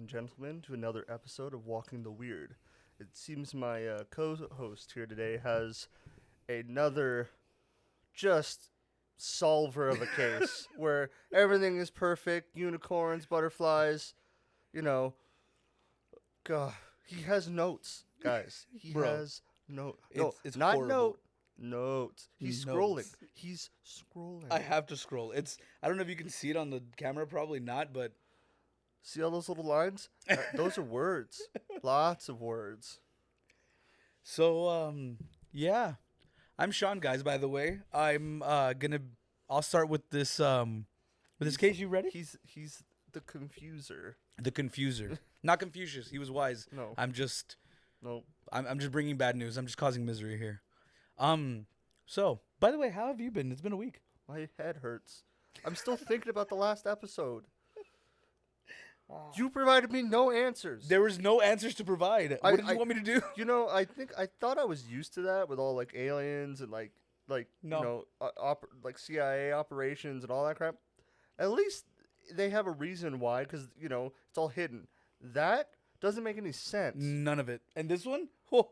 and gentlemen, to another episode of Walking the Weird. It seems my co-host here today has another just solver of a case where everything is perfect, unicorns, butterflies, you know. God, he has notes, guys. He Bro, has it's not horrible. notes. He's scrolling. Notes. He's scrolling. I have to scroll. I don't know if you can see it on the camera, probably not, but See all those little lines? Those are words. Lots of words. so yeah. I'm Sean, guys, by the way. I'll start with this case. You ready? He's the confuser. The confuser. Not Confucius. He was wise. No. I'm just No. I'm just bringing bad news. I'm just causing misery here. So, by the way, how have you been? It's been a week. My head hurts. I'm still thinking about the last episode. You provided me no answers. There was no answers to provide. What did you want me to do? You know, I thought I was used to that with all like aliens and like No. like CIA operations and all that crap. At least they have a reason why, because it's all hidden. That doesn't make any sense. None of it. And this one, oh,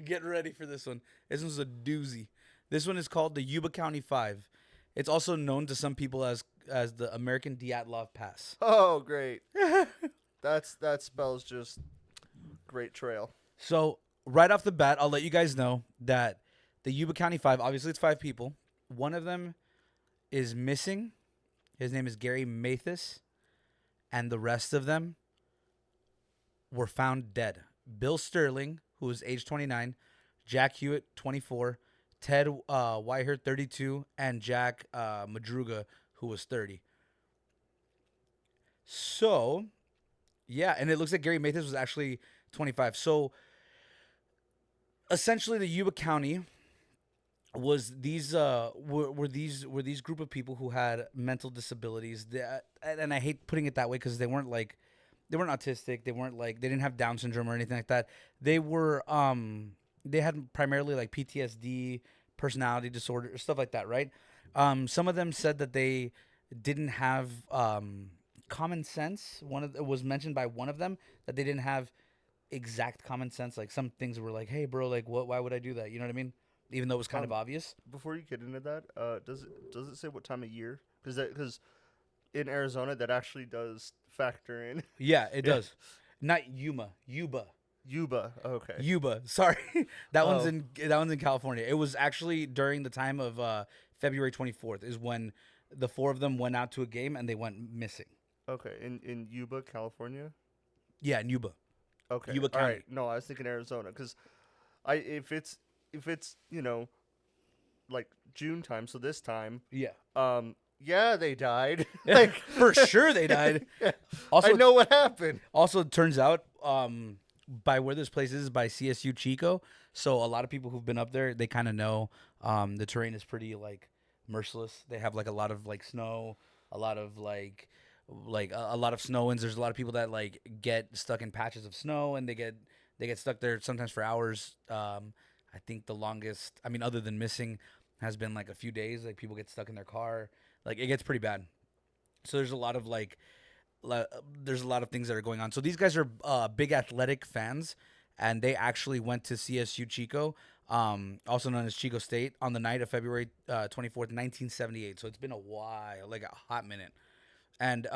get ready for this one. This one's a doozy. This one is called the Yuba County Five. It's also known to some people as the American Dyatlov Pass. Oh, great. That spells just great trail. So right off the bat, I'll let you guys know that the Yuba County Five, obviously it's 5 people. One of them is missing. His name is Gary Mathis. And the rest of them were found dead. Bill Sterling, who was age 29, Jack Hewitt, 24, Ted Whitehead, 32, and Jack Madruga, who was 30. So, yeah, and it looks like Gary Mathis was actually 25. So, essentially, the Yuba County was these were these group of people who had mental disabilities. And I hate putting it that way because they weren't autistic. They didn't have Down syndrome or anything like that. They were they had primarily like PTSD, personality disorder, stuff like that, right? Some of them said that they didn't have common sense. It was mentioned by one of them that they didn't have exact common sense. Like some things were like, "Hey, bro, like what? Why would I do that?" You know what I mean? Even though it was kind of obvious. Before you get into that, does it say what time of year? Because in Arizona that actually does factor in. Yeah, it does. Not Yuba. Yuba. Okay. Yuba. Sorry, that one's in California. It was actually during the time of February 24th is when the 4 of them went out to a game and they went missing. Okay, in Yuba, California. Yeah, in Yuba. Okay. Yuba County. All right. No, I was thinking Arizona because if it's like June time, so this time. Yeah. Yeah, they died. Like for sure they died. Yeah. Also, I know what happened. Also, it turns out by where this place is by CSU Chico, so a lot of people who've been up there, they kind of know the terrain is pretty like merciless. They have like a lot of like snow, a lot of like a lot of snow winds. There's a lot of people that like get stuck in patches of snow and they get stuck there sometimes for hours. I think the longest, I mean, other than missing, has been like a few days. Like people get stuck in their car. Like it gets pretty bad. So there's a lot of there's a lot of things that are going on. So these guys are big athletic fans, and they actually went to CSU Chico, also known as Chico State, on the night of February 24th, 1978. So it's been a while, like a hot minute. And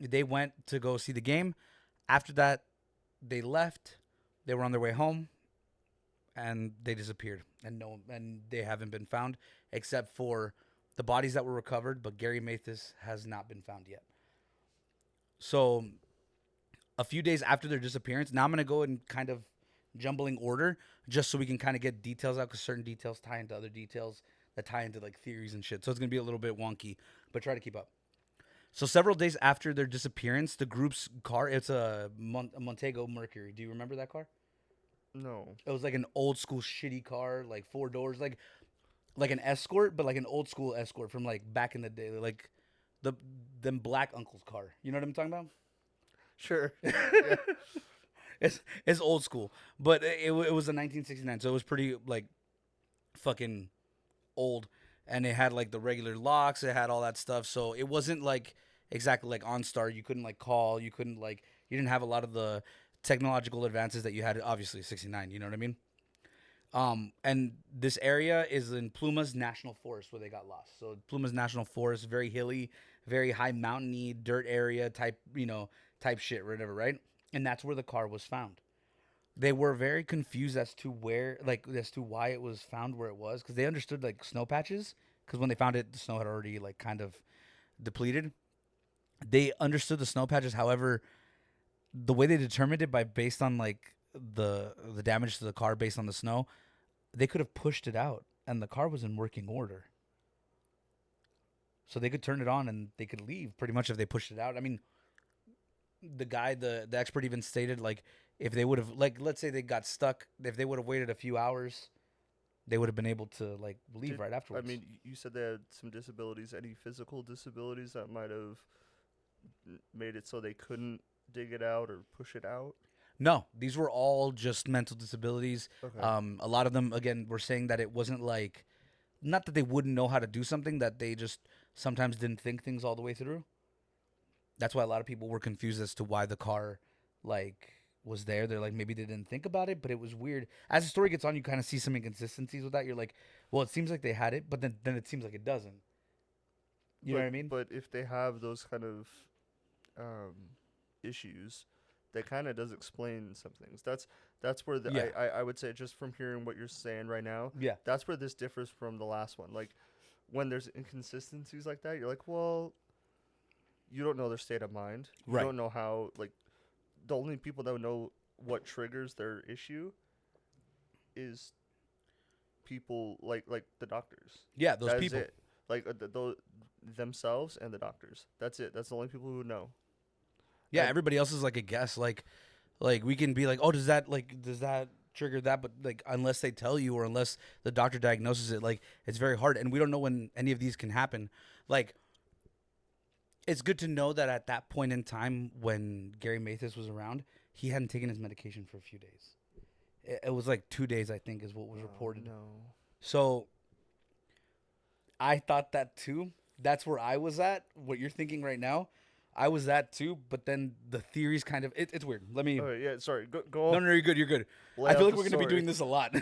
they went to go see the game. After that, they left. They were on their way home, and they disappeared. And they haven't been found, except for the bodies that were recovered. But Gary Mathis has not been found yet. So a few days after their disappearance, now I'm going to go in kind of jumbling order just so we can kind of get details out because certain details tie into other details that tie into like theories and shit. So it's going to be a little bit wonky, but try to keep up. So several days after their disappearance, the group's car, it's a Montego Mercury. Do you remember that car? No. It was like an old school shitty car, like 4 doors, like an Escort, but like an old school Escort from like back in the day, like them black uncle's car. You know what I'm talking about? Sure. Yeah. It's old school, but it was a 1969, so it was pretty like fucking old, and it had like the regular locks, it had all that stuff, so it wasn't like exactly like OnStar. You couldn't like call. You couldn't like. You didn't have a lot of the technological advances that you had. Obviously, 69. You know what I mean? And this area is in Pluma's National Forest where they got lost. So Pluma's National Forest, very hilly, very high mountainy, dirt area type, type shit, or whatever, right? And that's where the car was found. They were very confused as to where, like, as to why it was found where it was, because they understood like snow patches. Because when they found it, the snow had already like kind of depleted. They understood the snow patches. However, the way they determined it by based on like the damage to the car based on the snow, they could have pushed it out and the car was in working order. So they could turn it on and they could leave pretty much if they pushed it out. I mean, the expert even stated like if they would have like let's say they got stuck, if they would have waited a few hours, they would have been able to like leave right I afterwards. mean, you said they had some disabilities. Any physical disabilities that might have made it so they couldn't dig it out or push it out? No, these were all just mental disabilities. Okay. A lot of them again were saying that it wasn't like not that they wouldn't know how to do something, that they just sometimes didn't think things all the way through. That's why a lot of people were confused as to why the car like was there. They're like maybe they didn't think about it, but it was weird. As the story gets on, you kind of see some inconsistencies with that. You're like, well, it seems like they had it, but then it seems like it doesn't. You know what I mean? But if they have those kind of um, issues, that kind of does explain some things. That's where Yeah, I would say, just from hearing what you're saying right now, yeah, that's where this differs from the last one. Like when there's inconsistencies like that, you're like, well, you don't know their state of mind. You right. don't know how, like, the only people that would know what triggers their issue is people like the doctors. Yeah, those That is people. it. Like themselves and the doctors. That's it. That's the only people who would know. Yeah, And everybody else is like a guess. Like we can be like, oh, does that trigger that? But like unless they tell you or unless the doctor diagnoses it, like it's very hard, and we don't know when any of these can happen. Like it's good to know that at that point in time when Gary Mathis was around, he hadn't taken his medication for a few days. It was like 2 days, I think, is what was oh reported. no. So I thought that too. That's where I was at. What you're thinking right now, I was at too. But then the theories kind of it's weird. Let me. Oh yeah, sorry. Go No, on. no, you're good. You're good. Lay I feel out like the we're gonna be story. doing this a lot.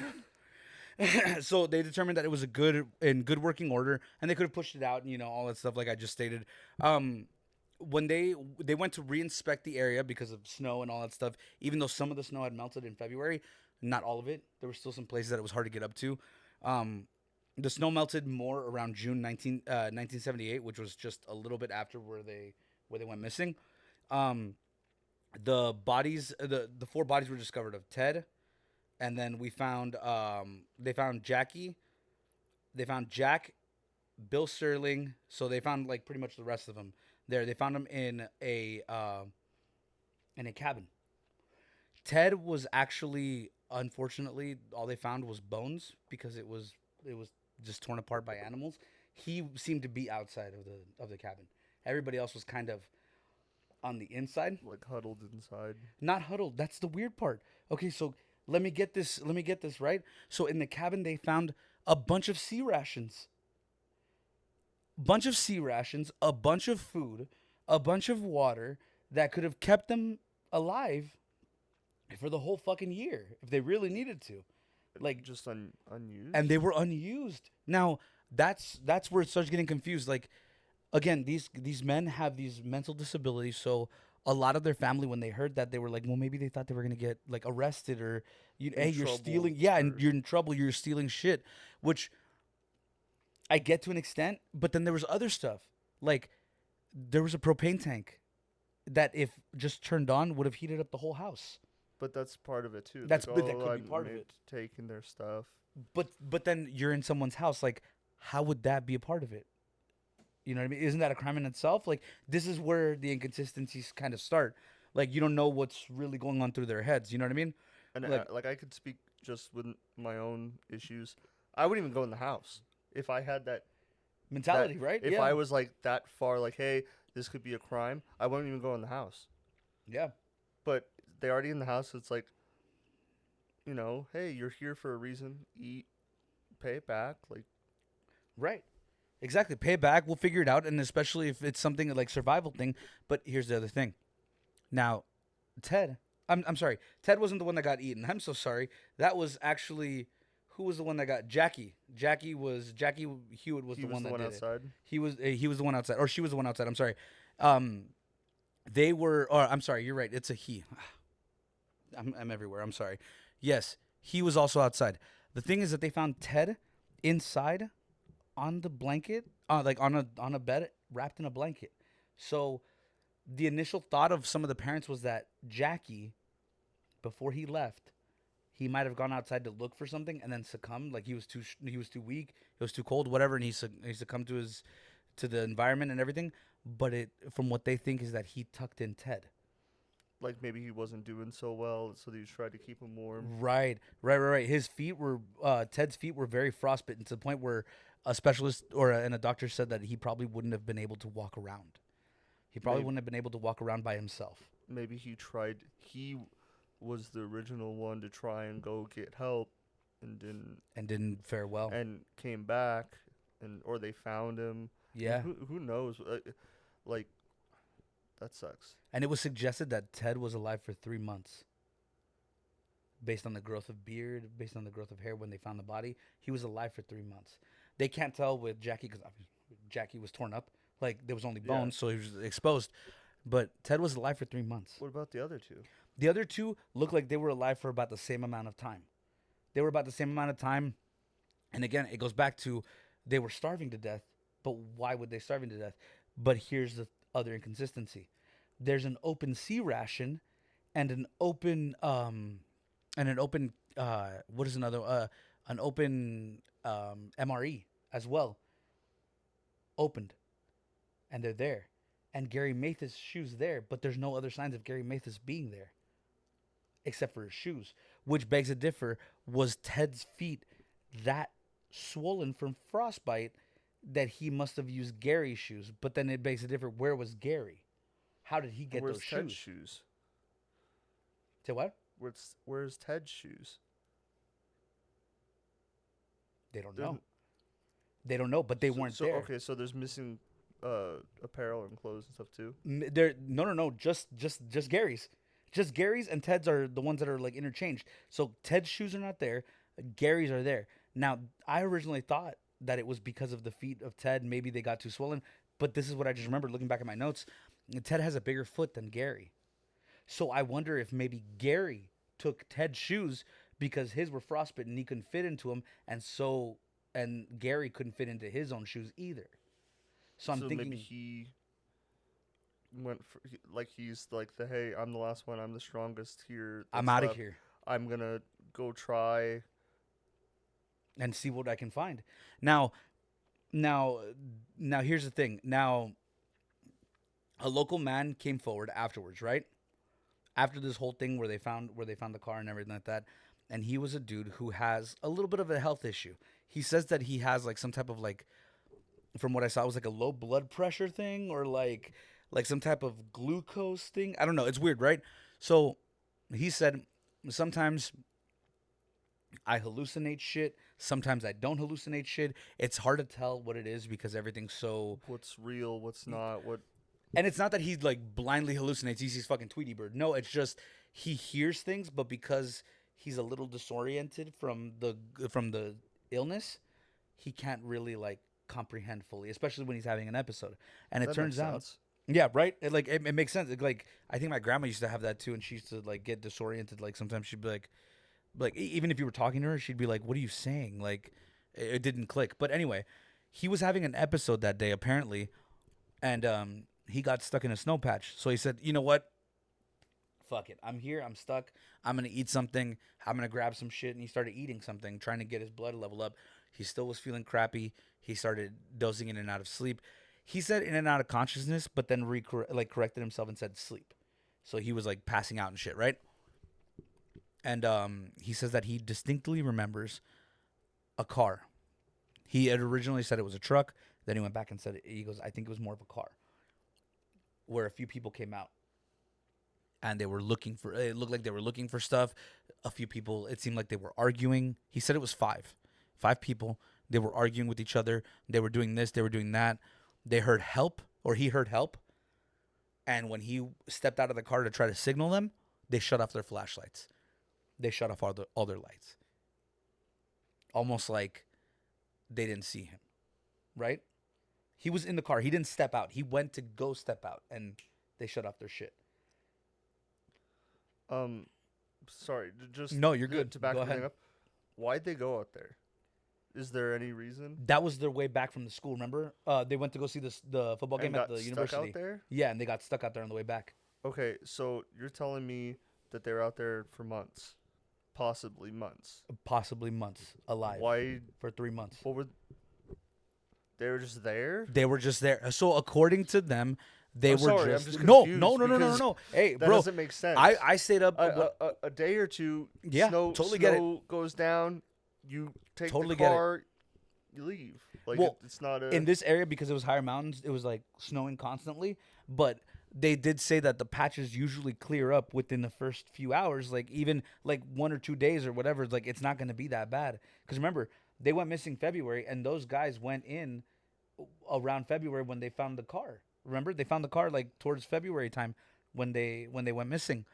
So they determined that it was a good working order, and they could have pushed it out, and all that stuff like I just stated. Um, when they went to reinspect the area because of snow and all that stuff, even though some of the snow had melted in February, not all of it. There were still some places that it was hard to get up to. Um, the snow melted more around June 1978, which was just a little bit after where they went missing. Um, the four bodies were discovered of Ted, and then they found Jackie, they found Jack, Bill Sterling. So they found like pretty much the rest of them there. They found them in a cabin. Ted was actually, unfortunately, all they found was bones because it was just torn apart by animals. He seemed to be outside of the cabin. Everybody else was kind of on the inside, Like huddled inside. not huddled. That's the weird part. Okay, so let me get this. Let me get this right. So in the cabin, they found a bunch of sea rations, a bunch of food, a bunch of water that could have kept them alive for the whole fucking year if they really needed to. Like, Just unused. and they were unused. Now that's where it starts getting confused. Like again, these men have these mental disabilities, so a lot of their family when they heard that they were like, well, maybe they thought they were gonna get like arrested or In hey, you're trouble stealing, yeah, and or you're in trouble, you're stealing shit, which I get to an extent, but then there was other stuff like there was a propane tank that if just turned on would have heated up the whole house. but that's part of it too. That's Like, but that oh, could be I'm part of made it. taking their stuff. But then you're in someone's house. Like, how would that be a part of it? You know what I mean? Isn't that a crime in itself? Like, this is where the inconsistencies kind of start. Like, you don't know what's really going on through their heads. You know what I mean? And Like like I could speak just with my own issues. I wouldn't even go in the house if I had that mentality, right? if Yeah, I was like that far, like, hey, this could be a crime, I wouldn't even go in the house. yeah, But they're already in the house. So it's like, hey, you're here for a reason. Eat, pay it back. Like, right. Exactly. Pay it back. We'll figure it out. And especially if it's something like survival thing. But here's the other thing. Now, Ted, I'm sorry. Ted wasn't the one that got eaten. I'm so sorry. That was actually who was the one that got Jackie. Jackie Hewitt was He the was one the that one did it. outside. He was the one outside, or she was the one outside. I'm sorry. Um, they were. Or I'm sorry. You're right. It's a he. I'm everywhere. I'm sorry. Yes, he was also outside. The thing is that they found Ted inside on the blanket, like on a bed wrapped in a blanket. So the initial thought of some of the parents was that Jackie, before he left, he might have gone outside to look for something and then succumbed. Like he was too weak, it was too cold, whatever, and he succumbed to the environment and everything. But it from what they think is that he tucked in Ted. Like maybe he wasn't doing so well, so they tried to keep him warm. Right. His feet were Ted's feet were very frostbitten to the point where a specialist and a doctor said that he probably wouldn't have been able to walk around. He probably Maybe, wouldn't have been able to walk around by himself. maybe he tried. He was the original one to try and go get help, and Didn't fare well. came back, and or they found him. Yeah. Who knows? Like that sucks. And it was suggested that Ted was alive for 3 months. Based on the growth of beard, based on the growth of hair when they found the body, he was alive for 3 months. They can't tell with Jackie because Jackie was torn up. Like there was only bones, so he was exposed. But Ted was alive for 3 months. What about the other two? The other two looked like they were alive for about the same amount of time. They were about the same amount of time. And again, it goes back to they were starving to death. But why would they starving to death? But here's the other inconsistency. There's an open sea ration and an open what is another an open MRE as well. Opened. And they're there. And Gary Mathis' shoes there, but there's no other signs of Gary Mathis being there. Except for his shoes. Which begs to differ, was Ted's feet that swollen from frostbite that he must have used Gary's shoes? But then it begs to differ, where was Gary? How did he get Where's those Ted's shoes? shoes? Say what? Where's Ted's shoes? They don't They're know. They don't know, but they weren't there. Okay, so there's missing apparel and clothes and stuff too. There, no, just Gary's. Just Gary's and Ted's are the ones that are like interchanged. So Ted's shoes are not there, Gary's are there. Now, I originally thought that it was because of the feet of Ted. Maybe they got too swollen, but this is what I just remembered looking back at my notes. Ted has a bigger foot than Gary. So I wonder if maybe Gary took Ted's shoes because his were frostbitten and he couldn't fit into them, and Gary couldn't fit into his own shoes either. So I'm thinking maybe he went for like he's like the hey, I'm the last one, I'm the strongest here. I'm that's out of left. here I'm gonna go try. and see what I can find. Now, here's the thing. Now, a local man came forward afterwards, right? After this whole thing where they found the car and everything like that, and he was a dude who has a little bit of a health issue. He says that he has like some type of like, from what I saw, it was like a low blood pressure thing or like some type of glucose thing. I don't know. It's weird, right? So he said sometimes I hallucinate shit. Sometimes I don't hallucinate shit. It's hard to tell what it is because everything's so. What's real? What's not? What? And it's not that he like blindly hallucinates. He sees fucking Tweety Bird. No, it's just he hears things, but because he's a little disoriented from the illness, he can't really like comprehend fully, especially when he's having an episode. And it That turns makes out, sense. yeah, right. It makes sense. Like I think my grandma used to have that too, and she used to like get disoriented. Like sometimes she'd be like even if you were talking to her, she'd be like, "What are you saying?" Like it didn't click. But anyway, he was having an episode that day apparently, and he got stuck in a snow patch. So he said, "You know what? Fuck it. I'm here. I'm stuck. I'm gonna eat something. I'm gonna grab some shit." And he started eating something, trying to get his blood level up. He still was feeling crappy. He started dozing in and out of sleep. He said in and out of consciousness, but then corrected himself and said sleep. So he was like passing out and shit, right? And he says that he distinctly remembers a car. He had originally said it was a truck. Then he went back and said, he goes, I think it was more of a car. Where a few people came out. And they were looking for, it looked like they were looking for stuff. A few people, it seemed like they were arguing. He said it was five people. They were arguing with each other. They were doing this. They were doing that. They heard help, or he heard help. And when he stepped out of the car to try to signal them, they shut off their flashlights. They shut off all their lights. Almost like they didn't see him, right? He was in the car. He didn't step out. He went to go step out, and they shut off their shit. Sorry, just No, you're good. to back Go everything ahead. up. Why'd they go out there? Is there any reason? That was their way back from the school. Remember, they went to go see the football game And at got the stuck university. out there? Yeah, and they got stuck out there on the way back. Okay, so you're telling me that they were out there for months, possibly months. Possibly months alive. Why? For 3 months. What were? They were just there. They were just there. So according to them, they I'm were sorry, just, I'm just no. confused Hey, That bro, doesn't make sense. I stayed up. A day or two. Yeah, snow, totally get it. Snow goes down. You take Totally the get it. car. You leave. Like Well, it's not a. in this area, because it was higher mountains, it was like snowing constantly. But they did say that the patches usually clear up within the first few hours, like even like 1 or 2 days or whatever. Like it's not going to be that bad. Because remember, they went missing February, and those guys went in around February when they found the car. Remember, they found the car like towards February time when they went missing.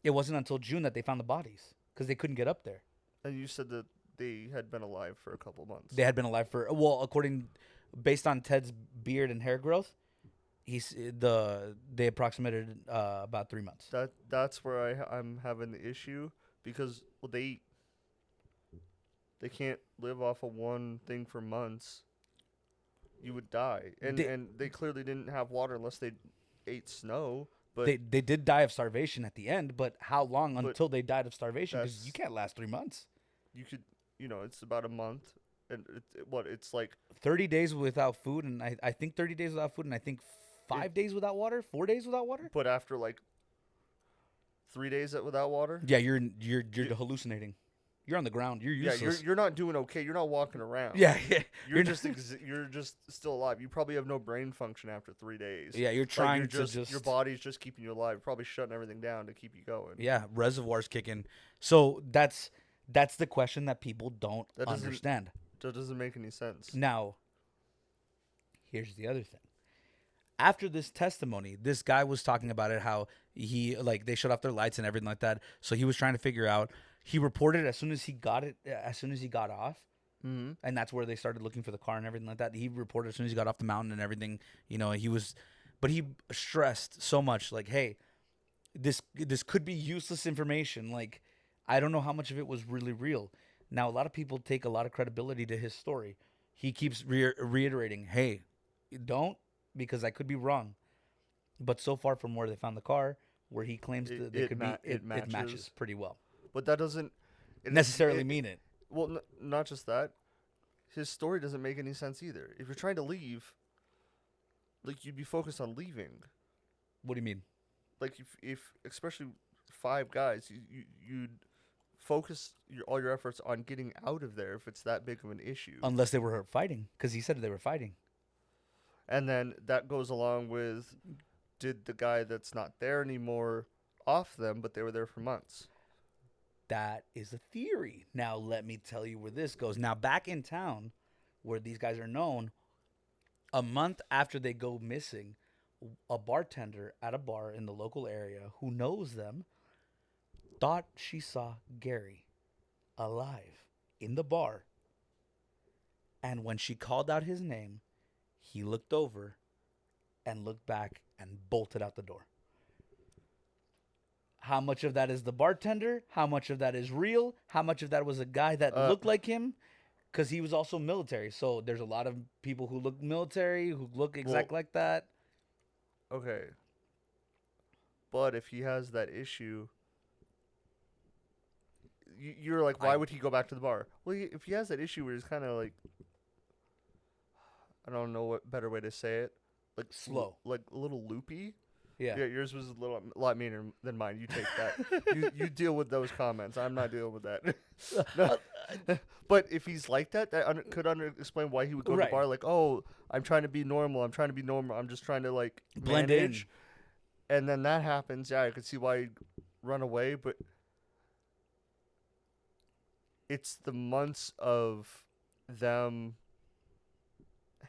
It wasn't until June that they found the bodies because they couldn't get up there. And you said that they had been alive for a couple months. They had been alive for, well, based on Ted's beard and hair growth, they approximated about 3 months. That's where I'm having the issue because they can't live off of one thing for months. You would die, and they clearly didn't have water unless they ate snow. But they did die of starvation at the end, but how long until they died of starvation? Because you can't last 3 months. You could, it's about a month, and it's like 30 days without food, and I think 30 days without food, and I think 5 days without water, 4 days without water. But after like 3 days without water, yeah, you're hallucinating. You're on the ground. You're useless. Yeah, you're not doing okay. You're not walking around. Yeah. You're just you're just still alive. You probably have no brain function after 3 days. Yeah, you're trying to just your body's just keeping you alive. You're probably shutting everything down to keep you going. Yeah, reservoirs kicking. So that's the question that people don't understand. That doesn't make any sense. Now, here's the other thing. After this testimony, this guy was talking about it, how they shut off their lights and everything like that. So he was trying to figure out. He reported as soon as he got off, mm-hmm. and that's where they started looking for the car and everything like that. He reported as soon as he got off the mountain and everything. But he stressed so much, like, hey, this could be useless information. Like, I don't know how much of it was really real. Now, a lot of people take a lot of credibility to his story. He keeps reiterating, hey, don't, because I could be wrong. But so far from where they found the car, where he claims it matches pretty well. But that doesn't necessarily mean it. Well, not just that. His story doesn't make any sense either. If you're trying to leave, like, you'd be focused on leaving. What do you mean? Like, if especially 5 guys, you'd focus all your efforts on getting out of there if it's that big of an issue. Unless they were fighting, because he said they were fighting. And then that goes along with, did the guy that's not there anymore off them, but they were there for months? That is a theory. Now, let me tell you where this goes. Now, back in town, where these guys are known, a month after they go missing, a bartender at a bar in the local area who knows them thought she saw Gary alive in the bar. And when she called out his name, he looked over and looked back and bolted out the door. How much of that is the bartender? How much of that is real? How much of that was a guy that looked like him? Because he was also military. So there's a lot of people who look military, who look exactly like that. Okay. But if he has that issue, you're like, why would he go back to the bar? Well, if he has that issue where he's kind of like, I don't know what better way to say it. Like slow. Like a little loopy. Yeah, yours was a lot meaner than mine. You take that. you deal with those comments. I'm not dealing with that. No. But if he's like that, could explain why he would go to the bar. Like, oh, I'm trying to be normal. I'm just trying to like blend manage. And then that happens. Yeah, I could see why he'd run away. But it's the months of them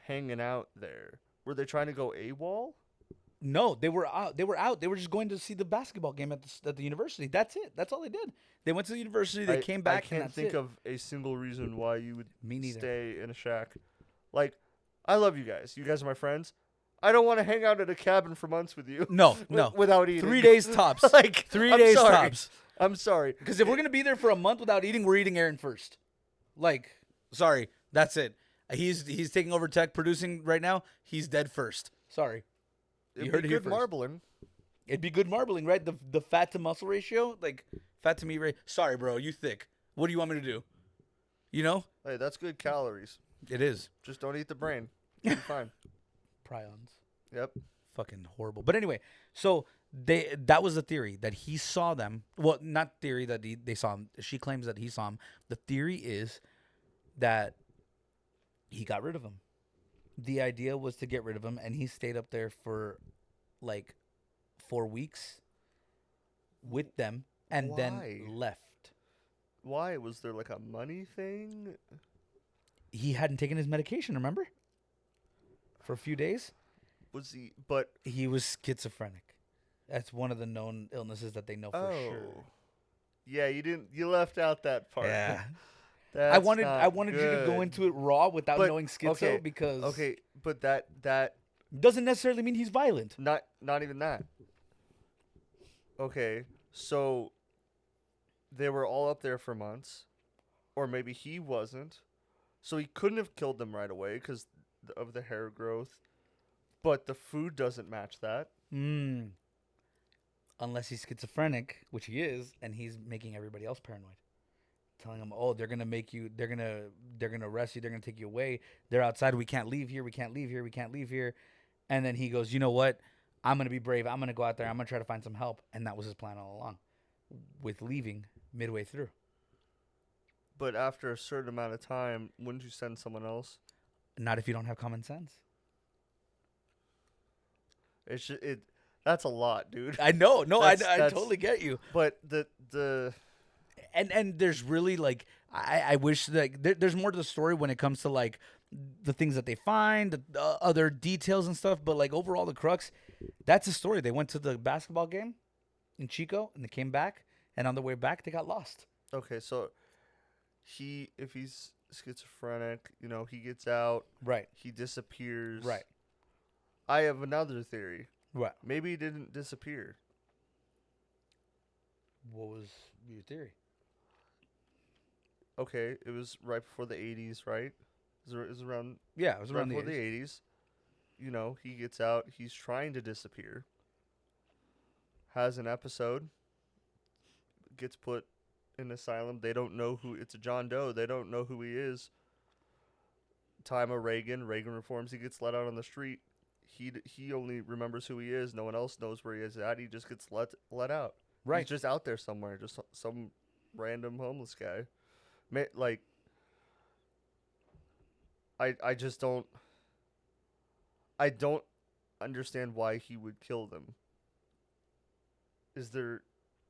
hanging out there? Were they trying to go AWOL? No, they were out. They were out. They were just going to see the basketball game at the university. That's it. That's all they did. They went to the university. They came I back, and can't that's think it. of a single reason why you would Me neither. stay in a shack. Like, I love you guys. You guys are my friends. I don't want to hang out at a cabin for months with you. No, no. Without eating. 3 days tops. Like, 3 I'm days sorry. tops. I'm sorry. Because if we're gonna be there for a month without eating, we're eating Aaron first. Like, sorry, that's it. He's taking over tech producing right now. He's dead first. Sorry. It'd heard be it here good first. marbling. It'd be good marbling, right? The fat to muscle ratio, like fat to meat ratio. Sorry, bro, you thick. What do you want me to do? You know, Hey, that's good calories. it is Just don't eat the brain. You'll be fine. prions. Yep. Fucking horrible. But anyway, so that was the theory that he saw them. Well, not theory that they saw him. She claims that he saw him. The theory is that he got rid of him. The idea was to get rid of him, and he stayed up there for like 4 weeks with them, and Why? then left. Why? Was there like a money thing? He hadn't taken his medication, remember? For a few days. Was he? But He was schizophrenic. That's one of the known illnesses that they know for sure. Yeah, you didn't. You left out that part. Yeah. That's I wanted you to go good. into it raw without But, knowing schizo okay, because Okay, but that doesn't necessarily mean he's violent. not even that. Okay, so they were all up there for months, or maybe he wasn't, so he couldn't have killed them right away because of the hair growth. But the food doesn't match that. Unless he's schizophrenic, which he is, and he's making everybody else paranoid. Telling them, oh, they're gonna make you, they're gonna arrest you, they're gonna take you away. They're outside. We can't leave here. We can't leave here. We can't leave here. And then he goes, you know what? I'm gonna be brave. I'm gonna go out there. I'm gonna try to find some help. And that was his plan all along, with leaving midway through. But after a certain amount of time, wouldn't you send someone else? Not if you don't have common sense. That's a lot, dude. I know. No, I That's- totally get you. But the And there's really like I wish that there's more to the story when it comes to like the things that they find, the other details and stuff. But like overall, the crux, that's the story. They went to the basketball game in Chico and they came back, and on the way back they got lost. okay, so if he's schizophrenic, he gets out, Right. he disappears. Right. I have another theory. Right. Maybe he didn't disappear. What was your theory? Okay, it was right before the 80s, right? It was around Yeah, it was right around before the the 80s. 80s. He gets out, he's trying to disappear. Has an episode. Gets put in asylum. They don't know who it's a John Doe. They don't know who he is. Time of Reagan reforms. He gets let out on the street. He only remembers who he is. No one else knows where he is at. He just gets let out. Right. He's just out there somewhere. Just some random homeless guy. Like, I just don't. I don't understand why he would kill them.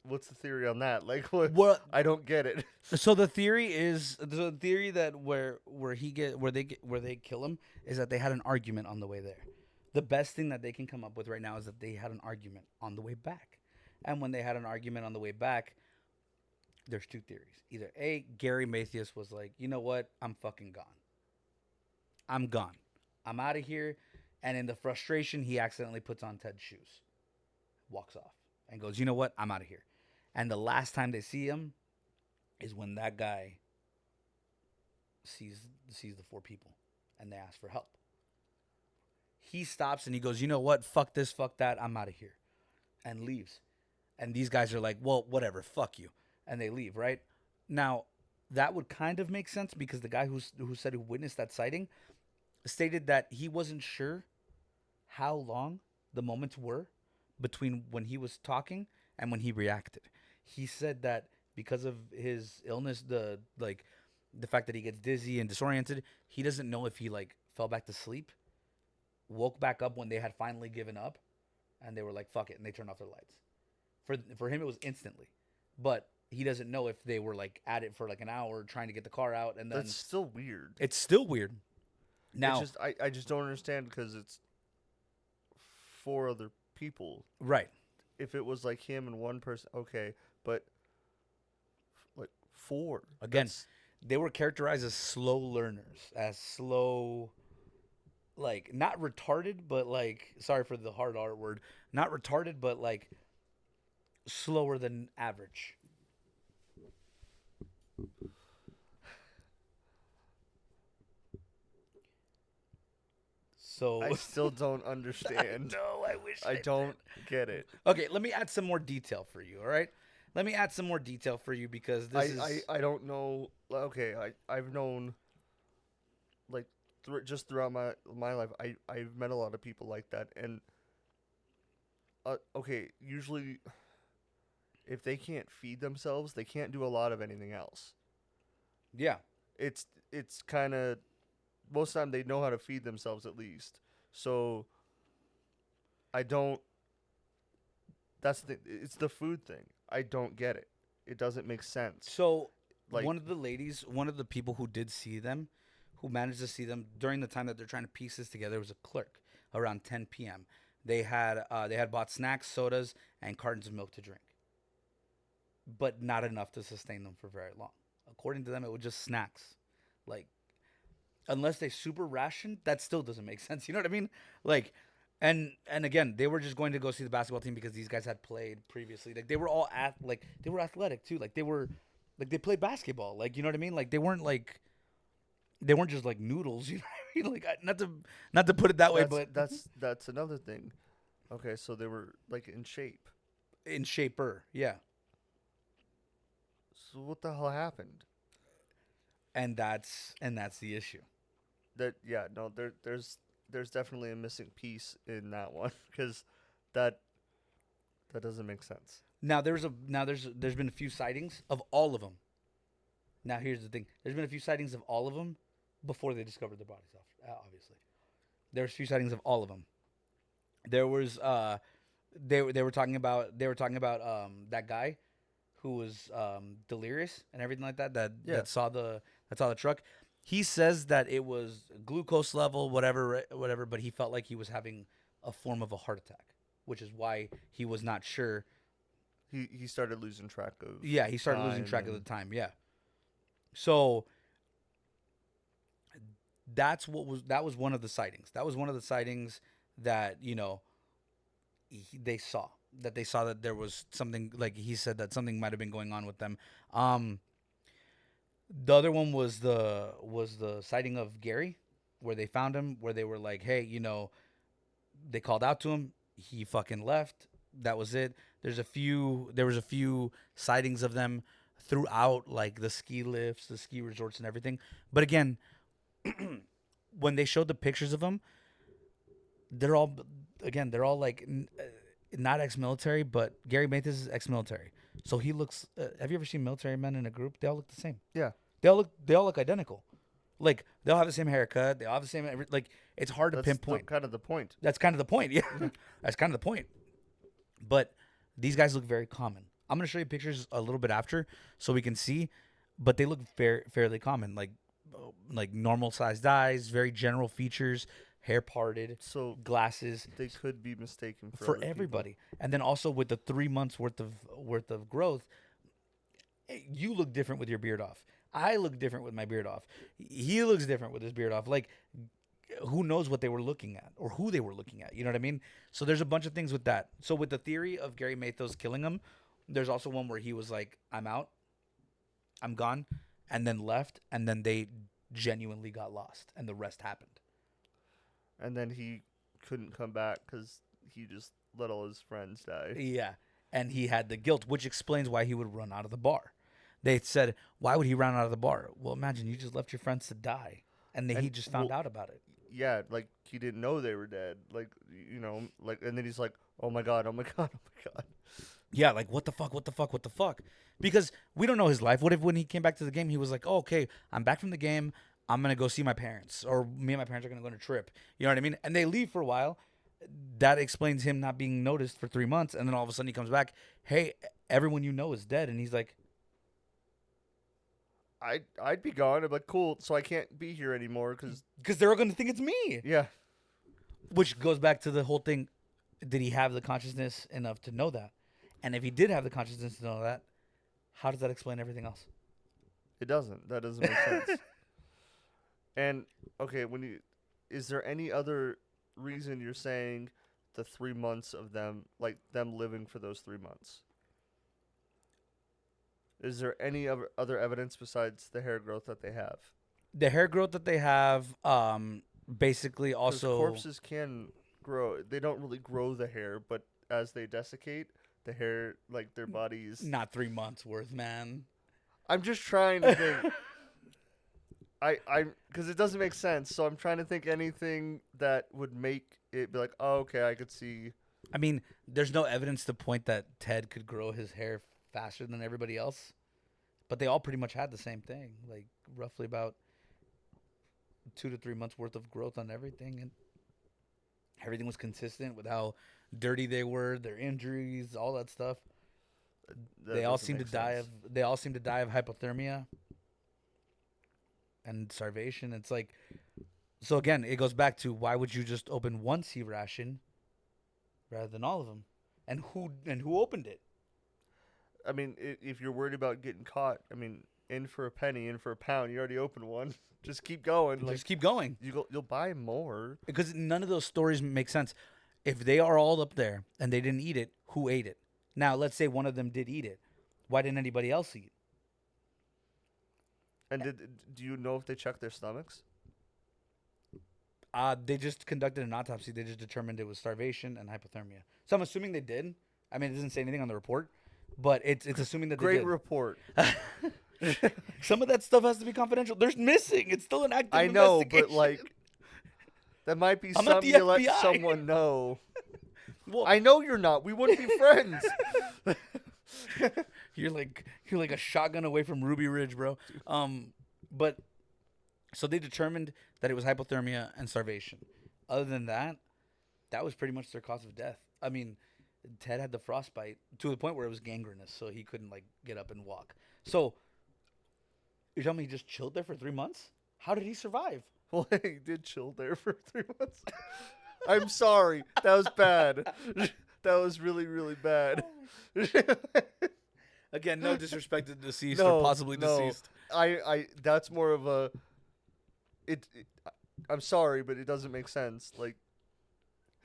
What's the theory on that? Like, what? Well, I don't get it. so the theory that where they kill him is that they had an argument on the way there. The best thing that they can come up with right now is that they had an argument on the way back. And when they had an argument on the way back, there's two theories. Either A, Gary Mathias was like, you know what? I'm fucking gone. I'm gone. I'm out of here. And in the frustration, he accidentally puts on Ted's shoes, walks off, and goes, you know what? I'm out of here. And the last time they see him is when that guy sees the four people and they ask for help. He stops and he goes, you know what? Fuck this, fuck that. I'm out of here. And leaves. And these guys are like, well, whatever, fuck you. And they leave, right? Now, that would kind of make sense because the guy who said who witnessed that sighting stated that he wasn't sure how long the moments were between when he was talking and when he reacted. He said that because of his illness, the fact that he gets dizzy and disoriented, he doesn't know if he fell back to sleep, woke back up when they had finally given up, and they were like, fuck it, and they turned off their lights. For him, it was instantly. But he doesn't know if they were like at it for like an hour trying to get the car out, and then That's still weird. it's still weird. It's Now, just I just don't understand because it's 4 other people. right. If it was like him and one person, okay, but like 4. Again, That's, they were characterized as slow learners, as slow, like not retarded, but like sorry for the hard R word, not retarded, but like slower than average. So I still don't understand. no, I wish I don't get it. Okay, let me add some more detail for you. All right, let me add some more detail for you because this is I don't know. Okay, I've known like just throughout my life, I've met a lot of people like that, and okay, usually if they can't feed themselves, they can't do a lot of anything else. yeah. It's kind of most of the time they know how to feed themselves at least. So I don't. That's the. It's the food thing. I don't get it. It doesn't make sense. So Like one of the ladies, one of the people who did see them, who managed to see them during the time that they're trying to piece this together, was a clerk around 10 p.m. They had bought snacks, sodas, and cartons of milk to drink, but not enough to sustain them for very long. According to them, it was just snacks. Like unless they super ration, that still doesn't make sense. You know what I mean? Like, and again, they were just going to go see the basketball team because these guys had played previously. Like they were all like they were athletic too. Like they were like they played basketball. Like you know what I mean? Like they weren't just like noodles. You know what I mean? Like not to put it that way, but that's another thing. Okay, so they were like in shape. in shaper, yeah. So what the hell happened? And that's the issue. That yeah, no, there's definitely a missing piece in that one because that that doesn't make sense. Now there's been a few sightings of all of them. Now here's the thing: there's been a few sightings of all of them before they discovered their bodies. Obviously, there's a few sightings of all of them. There was they were talking about that guy who was delirious and everything like that Yeah. that saw the truck. He says that it was glucose level, whatever, but he felt like he was having a form of a heart attack, which is why he was not sure. He started losing track of Yeah, he started losing time track of the and time. Yeah, so that was one of the sightings. That was one of the sightings that they saw that there was something, like he said that something might have been going on with them. Um, the other one was the sighting of Gary, where they found him, where they were like, hey, they called out to him, he fucking left. That was it. There was a few sightings of them throughout, like the ski lifts, the ski resorts, and everything. But again, when they showed the pictures of them, they're all like not ex-military, but Gary Mathis is ex-military, so he looks. Have you ever seen military men in a group? They all look the same. yeah. They all look identical. Like they all have the same haircut. They all have the same like. It's hard to That's pinpoint. kind of the point. That's kind of the point. Yeah, that's kind of the point. But these guys look very common. I'm gonna show you pictures a little bit after so we can see, but they look fairly common. Like normal sized eyes, very general features, hair parted, So glasses they could be mistaken for for other people. everybody. And then also with the 3 months worth of growth, you look different with your beard off. I look different with my beard off. He looks different with his beard off. Like who knows what they were looking at or who they were looking at. You know what I mean? So there's a bunch of things with that. So with the theory of Gary Mathos killing him, there's also one where he was like, I'm out, I'm gone, and then left, and then they genuinely got lost, and the rest happened. And then he couldn't come back because he just let all his friends die. Yeah. And he had the guilt, which explains why he would run out of the bar. They said, why would he run out of the bar? Well, imagine you just left your friends to die, and then he And, just found well, out about it. Yeah, like he didn't know they were dead. Like like, and then he's like, "Oh my god, oh my god, oh my god." Yeah, like what the fuck, what the fuck, what the fuck? Because we don't know his life. What if when he came back to the game, he was like, oh, okay, I'm back from the game. I'm going to go see my parents, or me and my parents are going to go on a trip. You know what I mean? And they leave for a while. That explains him not being noticed for 3 months. And then all of a sudden he comes back. Hey, everyone you know is dead. And he's like, I'd be gone. I'm like, cool. So I can't be here anymore because Because they're going to think it's me. yeah, Which goes back to the whole thing. Did he have the consciousness enough to know that? And if he did have the consciousness to know that, how does that explain everything else? it doesn't. That doesn't make sense. And okay, is there any other reason you're saying the 3 months of them, like them living for those 3 months? Is there any other evidence besides the hair growth that they have? The hair growth that they have, basically Because also corpses can grow. They don't really grow the hair, but as they desiccate, the hair, like their bodies. not 3 months worth, man. I'm just trying to think. Because it doesn't make sense. So I'm trying to think anything that would make it be like, oh, okay, I could see. I mean, there's no evidence to point that Ted could grow his hair faster than everybody else, but they all pretty much had the same thing, like roughly about 2 to 3 months worth of growth on everything, and everything was consistent with how dirty they were, their injuries, all that stuff. They all seem to die of hypothermia and starvation. It's like, so again, it goes back to why would you just open one sea ration rather than all of them, and who opened it? I mean, if you're worried about getting caught, I mean, in for a penny, in for a pound. You already opened one. Just keep going. Just keep going. You'll buy more. Because none of those stories make sense. If they are all up there and they didn't eat it, who ate it? Now, let's say one of them did eat it. Why didn't anybody else eat? And do you know if they checked their stomachs? They just conducted an autopsy. They just determined it was starvation and hypothermia. So I'm assuming they did. I mean, it doesn't say anything on the report, but it's assuming that they Great did. report. Some of that stuff has to be confidential. There's missing. It's still an active I know, investigation. but like, that might be I'm not something the you let FBI. someone know. Well, I know you're not. We wouldn't be friends. You're like a shotgun away from Ruby Ridge, bro. But so they determined that it was hypothermia and starvation. Other than that, that was pretty much their cause of death. I mean, Ted had the frostbite to the point where it was gangrenous, so he couldn't like get up and walk. So you're telling me he just chilled there for 3 months? How did he survive? Well, he did chill there for 3 months. I'm sorry. That was bad. That was really, really bad. Again, no disrespect to the deceased No, or possibly no. deceased. That's more of a. I'm sorry, but it doesn't make sense. Like,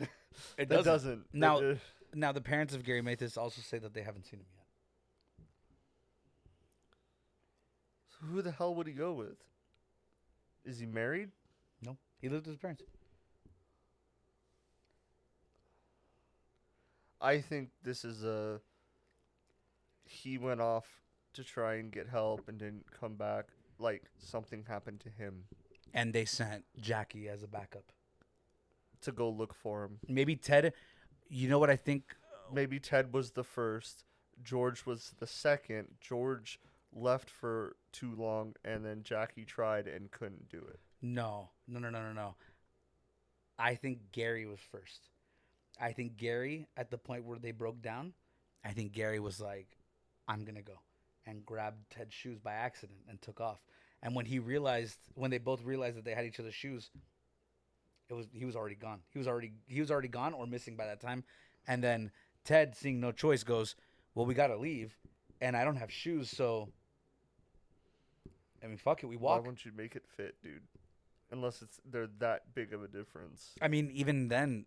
It that doesn't. doesn't. Now, It- now the parents of Gary Mathis also say that they haven't seen him yet. so who the hell would he go with? Is he married? No, he lived with his parents. I think this is a. He went off to try and get help and didn't come back. Like, something happened to him And they sent Jackie as a backup. to go look for him. Maybe Ted. You know what I think? Maybe Ted was the first. George was the second. George left for too long, and then Jackie tried and couldn't do it. No. I think Gary was first. I think Gary, at the point where they broke down, I think Gary was like, I'm going to go, and grabbed Ted's shoes by accident and took off. And when they both realized that they had each other's shoes, he was already gone. He was already gone or missing by that time. And then Ted, seeing no choice, goes, well, we got to leave, and I don't have shoes, so I mean, fuck it, we Why walk. wouldn't you make it fit, dude? Unless they're that big of a difference. I mean, even then,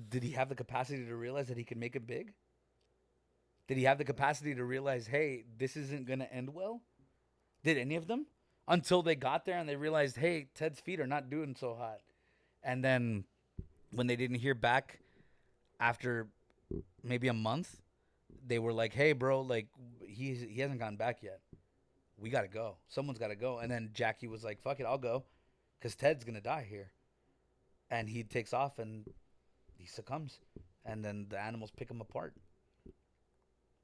did he have the capacity to realize that he could make it big? Did he have the capacity to realize, hey, this isn't going to end well? Did any of them? Until they got there and they realized, hey, Ted's feet are not doing so hot. And then when they didn't hear back after maybe a month, they were like, hey, bro, like, he hasn't gotten back yet. We got to go. Someone's got to go. And then Jackie was like, fuck it, I'll go. Because Ted's going to die here. And he takes off and he succumbs. And then the animals pick him apart.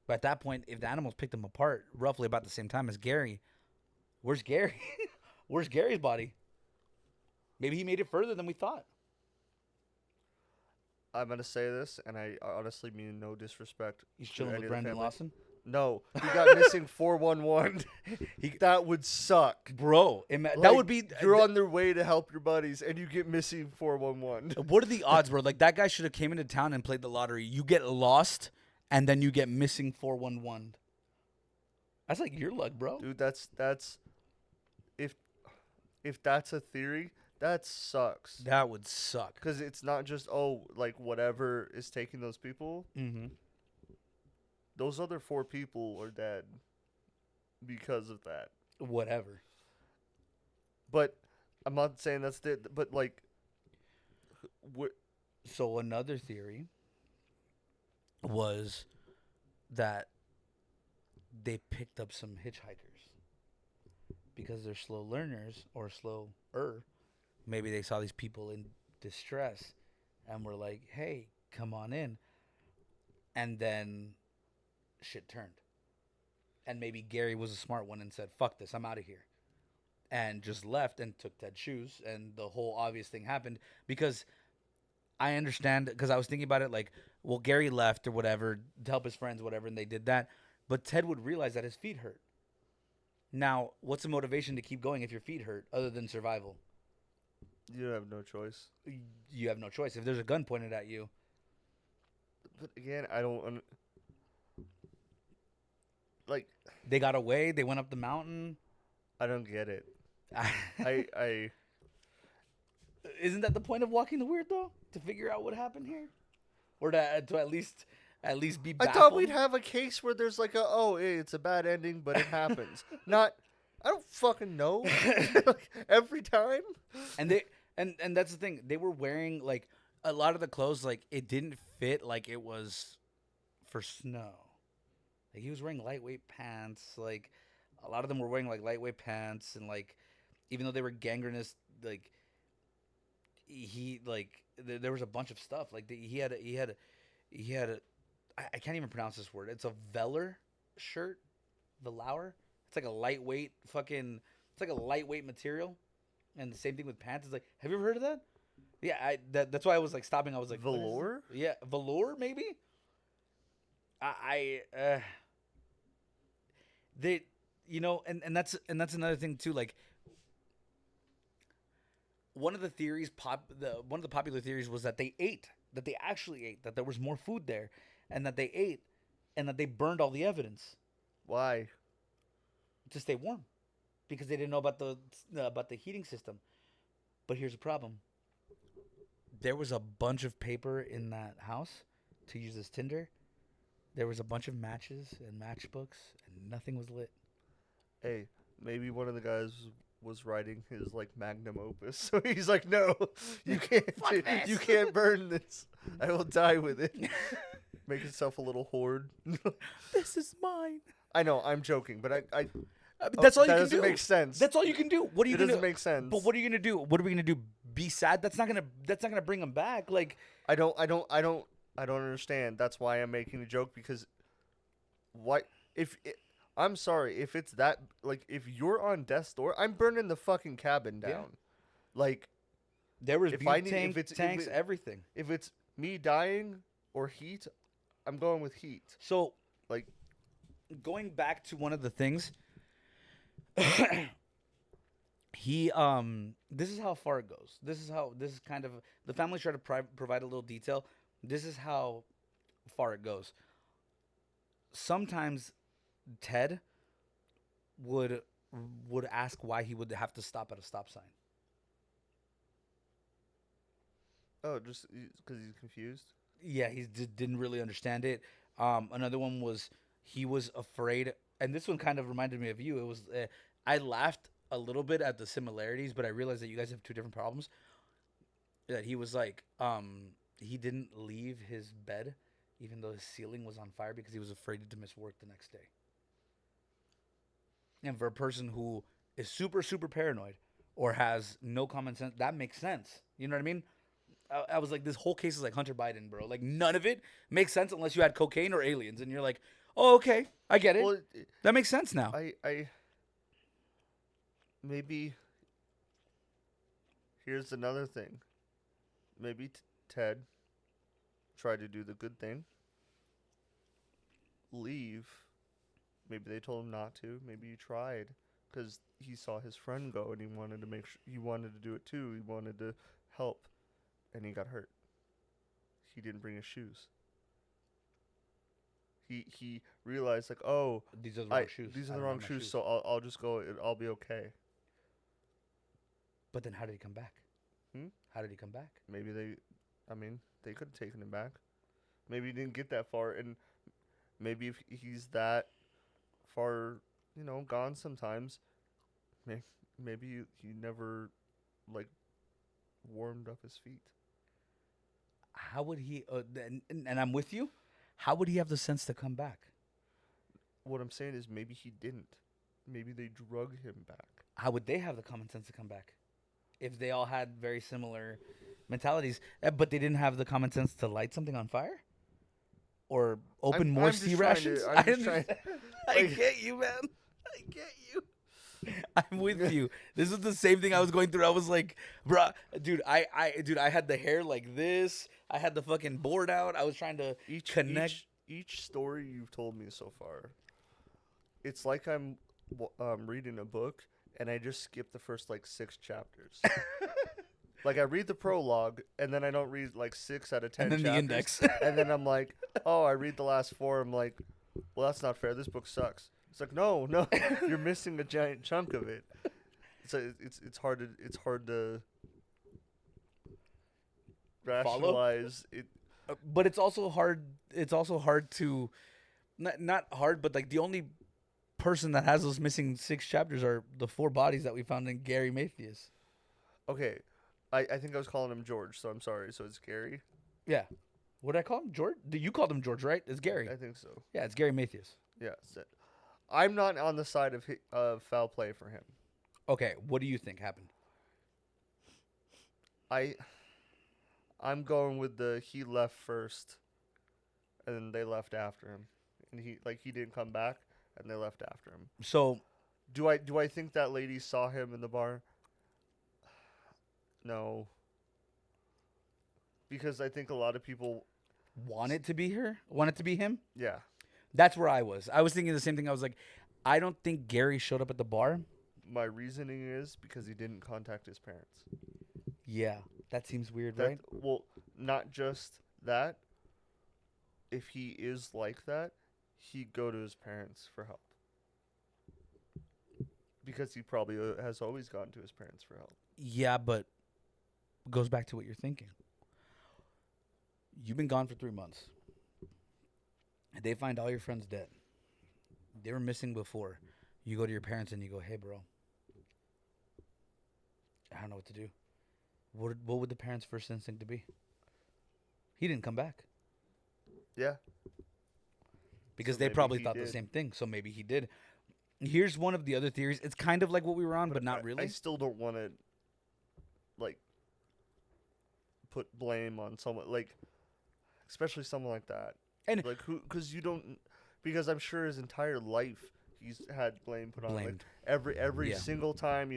But at that point, if the animals picked him apart roughly about the same time as Gary, where's Gary? Where's Gary's body? Maybe he made it further than we thought. I'm gonna say this, and I honestly mean no disrespect. He's to chilling any with of the Brandon family. Lawson. No, he got missing 411. That would suck. Bro, that Like, would be. you're on their way to help your buddies, and you get missing 411. What are the odds, bro? Like that guy should have came into town and played the lottery. You get lost, and then you get missing 411. That's like your luck, bro. Dude, that's if that's a theory, that sucks. That would suck. Because it's not just like whatever is taking those people. Mm-hmm. Those other 4 people are dead because of that. Whatever. But I'm not saying that's but like, So another theory was that they picked up some hitchhikers because they're slow learners or slower. Maybe they saw these people in distress and were like, "Hey, come on in," and then shit turned. And maybe Gary was a smart one and said, "Fuck this, I'm out of here," and just left and took Ted's shoes, and the whole obvious thing happened because I understand, because I was thinking about it like, well, Gary left or whatever to help his friends, whatever, and they did that, but Ted would realize that his feet hurt. Now, what's the motivation to keep going if your feet hurt other than survival? you have no choice. You have no choice. If there's a gun pointed at you, But again, I don't like. they got away, they went up the mountain. I don't get it. I Isn't that the point of walking the weird though? To figure out what happened here, or to at least be I baffled? thought we'd have a case where there's like it's a bad ending, but it happens. Not, I don't fucking know. Like, every time. And they and that's the thing. They were wearing like a lot of the clothes, like it didn't fit, like it was for snow. Like he was wearing lightweight pants. Like a lot of them were wearing like lightweight pants, and like even though they were gangrenous, like he like there was a bunch of stuff. Like he had a I can't even pronounce this word. It's a velour shirt, velour. It's like a lightweight fucking. It's like a lightweight material, and the same thing with pants. It's like, have you ever heard of that? Yeah, that's why I was like stopping. I was like, Velour? Yeah, velour maybe. They, and that's another thing too. Like one of the theories, one of the popular theories was that they actually ate, that there was more food there, and that they ate, and that they burned all the evidence Why? to stay warm, because they didn't know about the heating system. But here's the problem: there was a bunch of paper in that house to use as tinder. There was a bunch of matches and matchbooks, and nothing was lit. Hey, maybe one of the guys was writing his like magnum opus, so he's like, "No, you can't. You can't burn this. I will die with it." Make himself a little hoard. This is mine. I know, I'm joking, but I that's all you that can doesn't do. make sense. That's all you can do. What are you It gonna doesn't make sense. But what are you gonna do? What are we gonna do? Be sad? That's not gonna bring him back. Like I don't understand. That's why I'm making a joke, because I'm sorry, if it's that, like, if you're on death's door, I'm burning the fucking cabin down. Yeah. Like, there was if I need, tanks, everything. If it's me dying or heat, I'm going with heat. So, like, going back to one of the things, this is how far it goes. This is kind of the family tried to provide a little detail. This is how far it goes. Sometimes Ted would ask why he would have to stop at a stop sign. oh, just because he's confused. Yeah, he didn't really understand it. Another one was he was afraid, and this one kind of reminded me of you. It was I laughed a little bit at the similarities, but I realized that you guys have two different problems. That he was like, he didn't leave his bed, even though his ceiling was on fire, because he was afraid to miss work the next day. And for a person who is super, super paranoid or has no common sense, that makes sense. You know what I mean? I was like, this whole case is like Hunter Biden, bro. Like, none of it makes sense unless you had cocaine or aliens. And you're like, oh, okay, I get it. Well, that makes sense now. Maybe, here's another thing. Maybe Ted tried to do the good thing. Leave Maybe they told him not to. Maybe he tried because he saw his friend go and he wanted to make sure he wanted to do it too. He wanted to help, and he got hurt. He didn't bring his shoes. He realized like, oh, These are the wrong shoes. these are I the don't wrong have my shoes, so I'll just go. I'll be okay. But then how did he come back? Hmm? How did he come back? Maybe they could have taken him back. Maybe he didn't get that far, and maybe if he's that far, gone sometimes, maybe he never like warmed up his feet. How would he? And I'm with you. How would he have the sense to come back? What I'm saying is maybe he didn't. Maybe they drug him back. How would they have the common sense to come back? If they all had very similar mentalities, but they didn't have the common sense to light something on fire? Or open more sea rations? I'm just trying. I get you, man. I get you. I'm with you. This is the same thing I was going through. I was like, bruh, dude, I had the hair like this. I had the fucking board out. I was trying to connect. Each story you've told me so far, it's like I'm reading a book and I just skip the first like 6 chapters. Like I read the prologue and then I don't read like 6 out of 10 And then chapters. the index. And then I'm like, oh, I read the last 4. I'm like, well, that's not fair. This book sucks. It's like, no, you're missing a giant chunk of it. So it's hard to rationalize it. But it's also hard. It's also hard to, not hard, but like the only person that has those missing 6 chapters are the 4 bodies that we found in Gary Mathias. Okay, I think I was calling him George, so I'm sorry. So it's Gary. Yeah. What did I call him? George? You called him George, right? It's Gary. I think so. Yeah, it's Gary Mathias. Yeah. I'm not on the side of foul play for him. Okay, what do you think happened? I'm going with he left first, and then they left after him, and he didn't come back, and they left after him. So, do I think that lady saw him in the bar? No. Because I think a lot of people want it to be her? Want it to be him? Yeah. That's where I was. I was thinking the same thing. I was like, I don't think Gary showed up at the bar. My reasoning is because he didn't contact his parents. Yeah, that seems weird, right? Well, not just that. If he is like that, he'd go to his parents for help. Because he probably has always gone to his parents for help. Yeah, but it goes back to what you're thinking. You've been gone for 3 months. They find all your friends dead. They were missing before. You go to your parents and you go, hey, bro, I don't know what to do. What would the parents' first instinct to be? He didn't come back. Yeah. Because So they maybe probably he thought the did. same thing. So maybe he did. Here's one of the other theories. It's kind of like what we were on, but not really. I still don't want to, like, put blame on someone, like, especially someone like that. And like because I'm sure his entire life he's had blame put on him. Like every Yeah. single time,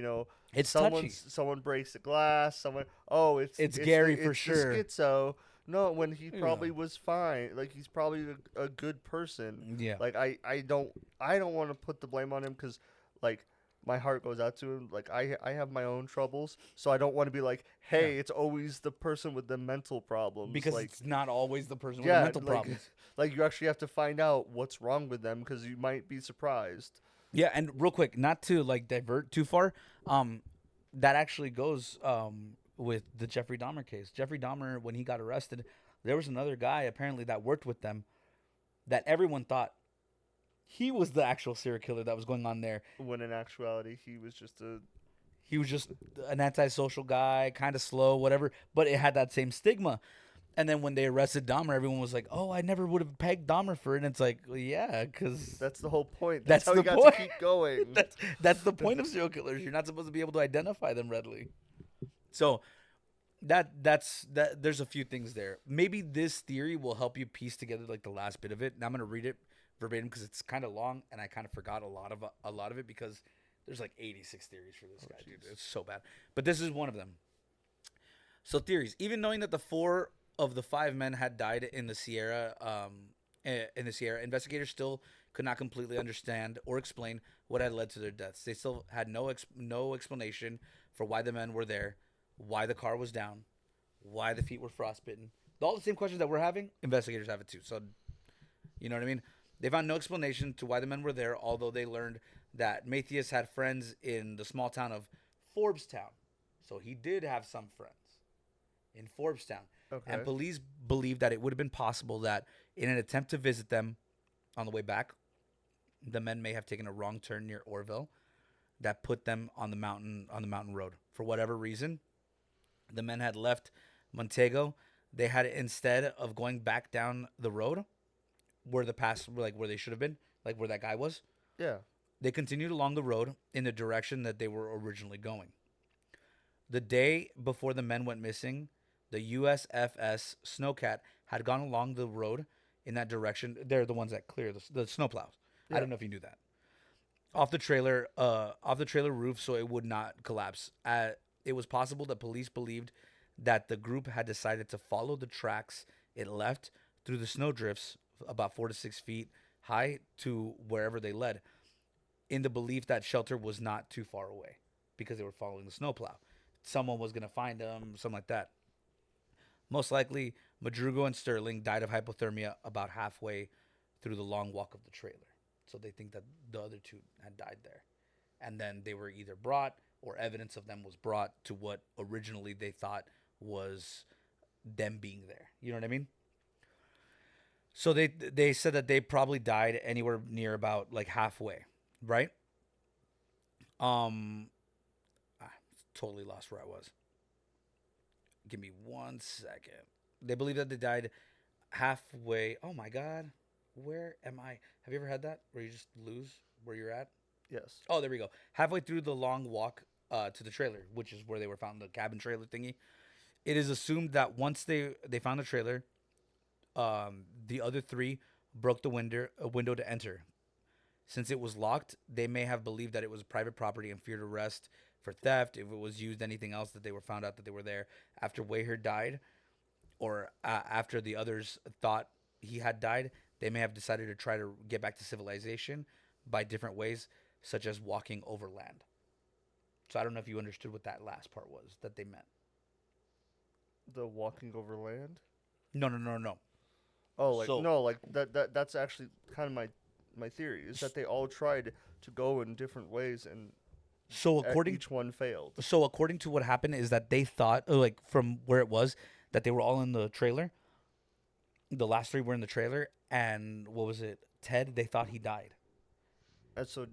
it's touchy. someone breaks the glass, it's Gary for it's sure. The schizo. No, when he probably was fine. Like he's probably a good person. Yeah. Like I don't want to put the blame on him because like my heart goes out to him. Like I have my own troubles, so I don't want to be like, hey, it's always the person with the mental problems. Because like, it's not always the person with the mental problems. Like you actually have to find out what's wrong with them because you might be surprised. Yeah, and real quick, not to like divert too far, that actually goes with the Jeffrey Dahmer case. Jeffrey Dahmer, when he got arrested, there was another guy apparently that worked with them that everyone thought he was the actual serial killer that was going on there. When in actuality, he was just an antisocial guy, kind of slow, whatever, but it had that same stigma. And then when they arrested Dahmer, everyone was like, "Oh, I never would have pegged Dahmer for it." And it's like, well, yeah, because that's the whole point. That's how the you got point. to keep going. that's the point of serial killers. You're not supposed to be able to identify them readily. So that's there's a few things there. Maybe this theory will help you piece together like the last bit of it. Now I'm gonna read it verbatim because it's kind of long and I kind of forgot a lot of it because there's like 86 theories for this guy, dude. It's so bad. But this is one of them. So theories. Even knowing that the 4 of the 5 men had died in the Sierra, investigators still could not completely understand or explain what had led to their deaths. They still had no explanation for why the men were there, why the car was down, why the feet were frostbitten. All the same questions that we're having, investigators have it too. So, you know what I mean? They found no explanation to why the men were there, although they learned that Matthias had friends in the small town of Forbestown. So he did have some friends in Forbestown. And Okay. police believe that it would have been possible that in an attempt to visit them on the way back, the men may have taken a wrong turn near Orville that put them on the mountain road. For whatever reason, the men had left Montego. They had, instead of going back down the road where the pass, like where they should have been, like where that guy was, Yeah. they continued along the road in the direction that they were originally going. The day before the men went missing, the USFS Snowcat had gone along the road in that direction. They're the ones that clear the snowplows. I Yeah. don't know if you knew that. Off the trailer roof, so it would not collapse. It was possible that police believed that the group had decided to follow the tracks it left through the snowdrifts, about 4 to 6 feet high, to wherever they led, in the belief that shelter was not too far away because they were following the snowplow. Someone was going to find them, something like that. Most likely, Madruga and Sterling died of hypothermia about halfway through the long walk of the trailer. So they think that the other two had died there. And then they were either brought or evidence of them was brought to what originally they thought was them being there. You know what I mean? So they said that they probably died anywhere near about like halfway, right? Um, I totally lost where I was. Give me 1 second. They believe that they died halfway. Oh my God. Where am I? Have you ever had that where you just lose where you're at? Yes. Oh, there we go. Halfway through the long walk to the trailer, which is where they were found, the cabin trailer thingy. It is assumed that once they found the trailer, the other three broke the window to enter. Since it was locked, they may have believed that it was private property and feared arrest for theft if it was used anything else, that they were found out that they were there after Wayher died, or after the others thought he had died. They may have decided to try to get back to civilization by different ways, such as walking overland. So I don't know if you understood what that last part was that they meant. The walking over land. No, no, no, no. Oh, like So, no, like that's actually kind of my theory is that they all tried to go in different ways and so according each one failed. so according to what happened is that they thought, like from where it was, that they were all in the trailer. The last three were in the trailer, and what was it? Ted. They thought he died. And so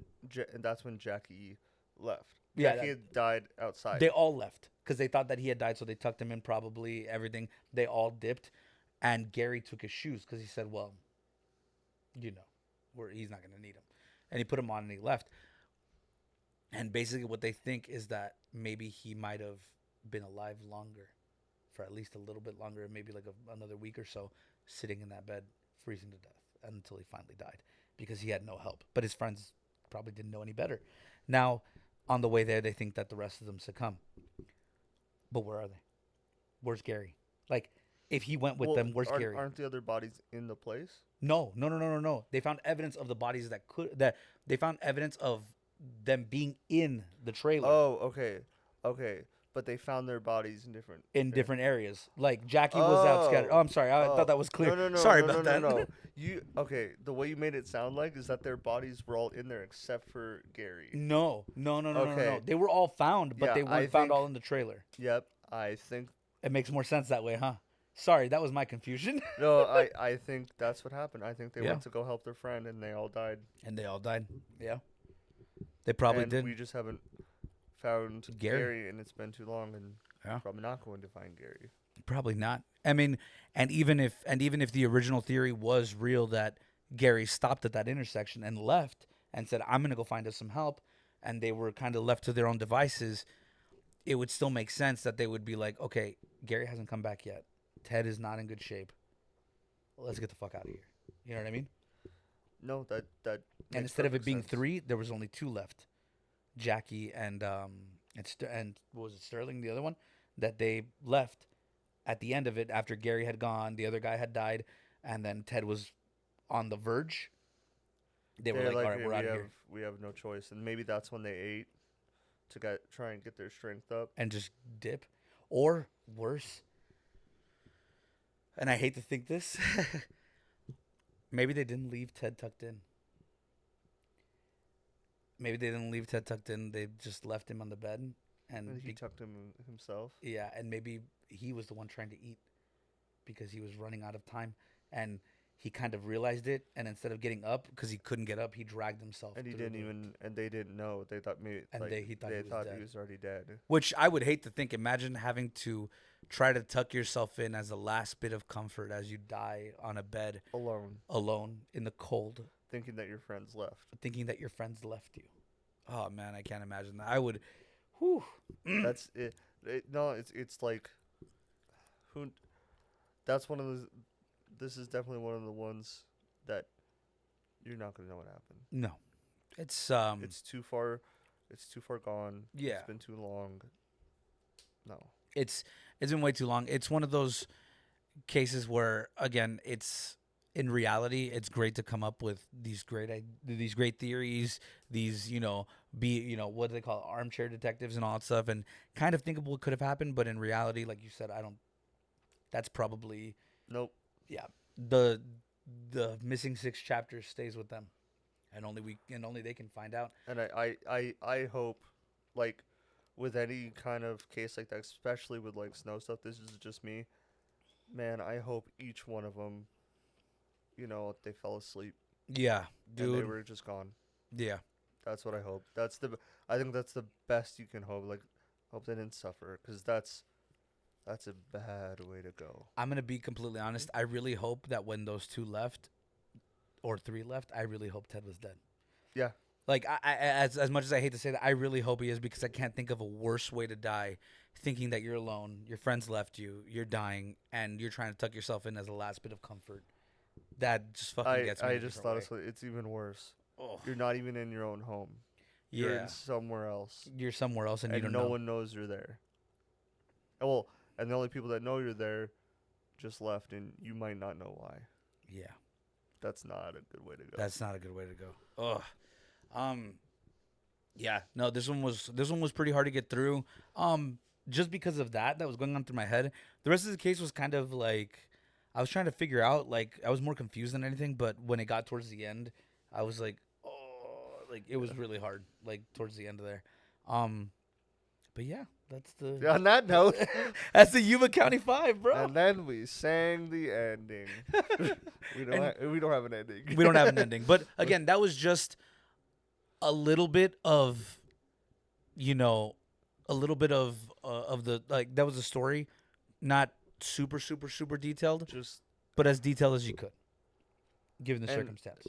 and that's when Jackie left. Yeah, Jackie had died outside. they all left because they thought that he had died, so they tucked him in. Probably everything. They all dipped, and Gary took his shoes because he said, "Well, you know, he's not going to need them," and he put them on and he left. And basically, what they think is that maybe he might have been alive longer, for at least a little bit longer, maybe like another week or so, sitting in that bed, freezing to death until he finally died because he had no help. But his friends probably didn't know any better. Now, on the way there, they think that the rest of them succumb. But where are they? Where's Gary? Like, if he went with Well, them, where's Gary? aren't the other bodies in the place? No, no, no, no, no, no. They found evidence of the bodies that they found evidence of them being in the trailer Oh, okay, okay. But they found their bodies in different in different areas. Like Jackie was out scattered. Oh, Oh, I'm sorry. I thought that was clear. no, no, no, Sorry no, no, about no, that. no. You okay? The way you made it sound like is that their bodies were all in there except for Gary. No, no, no, no, no, no. Okay. They were all found, but Yeah, they I weren't found think- all in the trailer. Yep, I think. It makes more sense that way, huh? Sorry, that was my confusion. No, I think that's what happened. I think they Yeah. went to go help their friend and they all died. And they all died. Yeah. They probably and did. we just haven't found Gary. Gary, and it's been too long, and Yeah. probably not going to find Gary. Probably not. I mean, and even if the original theory was real that Gary stopped at that intersection and left and said, "I'm going to go find us some help," and they were kind of left to their own devices, it would still make sense that they would be like, "Okay, Gary hasn't come back yet. Ted is not in good shape. Let's get the fuck out of here." You know what I mean? No, that And makes instead of it perfect being sense. three, there was only two left. Jackie and what was it, Sterling, the other one, that they left at the end of it after Gary had gone, the other guy had died, and then Ted was on the verge. They were They're like, all right, "Hey, we're out of here, we have no choice," and maybe that's when they ate to try and get their strength up. and just dip, or worse. And I hate to think this. Maybe they didn't leave Ted tucked in. Maybe they didn't leave Ted tucked in. They just left him on the bed, and And he tucked him himself. yeah, and maybe he was the one trying to eat because he was running out of time, and he kind of realized it. And instead of getting up, because he couldn't get up, he dragged himself. And he through didn't the- even, and they didn't know. They thought maybe, And like, he thought they he was thought dead. he was already dead. Which I would hate to think. Imagine having to try to tuck yourself in as a last bit of comfort as you die on a bed alone in the cold, thinking that your friends left. thinking that your friends left you. Oh man, I can't imagine that. I would. Whew. That's it. No, it's like, who? That's one of the. This is definitely one of the ones that you're not gonna know what happened. No, it's It's too far. It's too far gone. Yeah. It's been too long. No. it's been way too long. It's one of those cases where, again, it's in reality, it's great to come up with these great theories, these what do they call it, armchair detectives and all that stuff, and kind of think of what could have happened. But in reality, like you said, I don't. That's probably Nope. yeah. The missing 6 chapters stays with them, and only they can find out. And I hope, like, with any kind of case like that, especially with like snow stuff, this is just me. Man, I hope each one of them, they fell asleep Yeah, and they dude. were just gone. Yeah. That's what I hope. I think that's the best you can hope. Like, hope they didn't suffer, because that's a bad way to go. I'm gonna be completely honest. I really hope that when those 2 left, or 3 left, I really hope Ted was dead. Yeah. Like, as much as I hate to say that, I really hope he is, because I can't think of a worse way to die, thinking that you're alone, your friends left you, you're dying, and you're trying to tuck yourself in as a last bit of comfort. That just fucking gets me. I just thought it's even worse. Oh. You're not even in your own home. You're Yeah, in somewhere else, you're somewhere else, and you don't no know. one knows you're there. Well, and the only people that know you're there just left, and you might not know why. Yeah, That's not a good way to go. that's not a good way to go. Ugh. Yeah, no, this one was pretty hard to get through. Just because of that was going on through my head. The rest of the case was kind of like I was trying to figure out. Like, I was more confused than anything. But when it got towards the end, I was like, oh, like it was really hard. Like towards the end of there. But yeah, that's the On that note, that's the Yuba County 5, bro. and then we sang the ending. We don't have an ending. We don't have an ending. But again, that was just a little bit of, a little bit of the, like, that was a story, not super, super, super detailed, Just, but as detailed as you could, given the And- circumstance.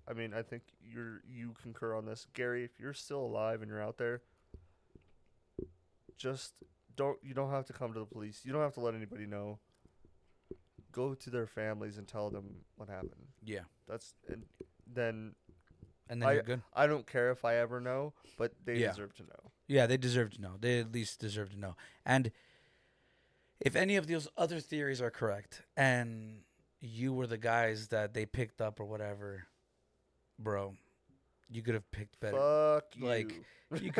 I mean, I think you concur on this, Gary. If you're still alive and you're out there, just you don't have to come to the police. You don't have to let anybody know. Go to their families and tell them what happened. Yeah. And then And then you're good. I don't care if I ever know, but they Yeah. deserve to know. Yeah, they deserve to know. They at least deserve to know. And if any of those other theories are correct, and you were the guys that they picked up or whatever, bro, you could have picked better. Fuck you. Like, you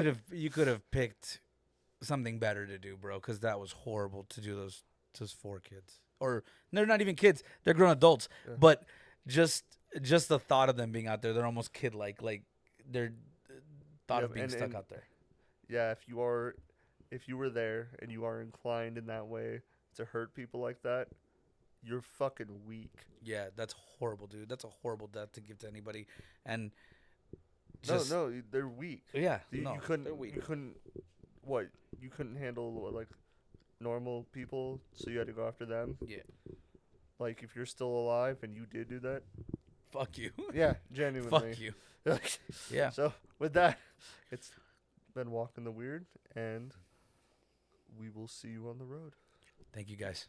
could have picked something better to do, bro, because that was horrible to do those 4 kids. Or they're not even kids; they're grown adults. Yeah. But just the thought of them being out there, they're almost kid-like. Like, they're thought Yeah, of being stuck out there. Yeah, if you were there and you are inclined in that way to hurt people like that, you're fucking weak. Yeah, that's horrible, dude. That's a horrible death to give to anybody. And No, they're weak. yeah, You no, couldn't. they're weak. You couldn't. What? You couldn't handle like normal people, so you had to go after them. Yeah. Like, if you're still alive and you did do that, Fuck you. yeah, genuinely. Fuck you. Yeah. So with that, it's been Walking the Weird, and we will see you on the road. Thank you, guys.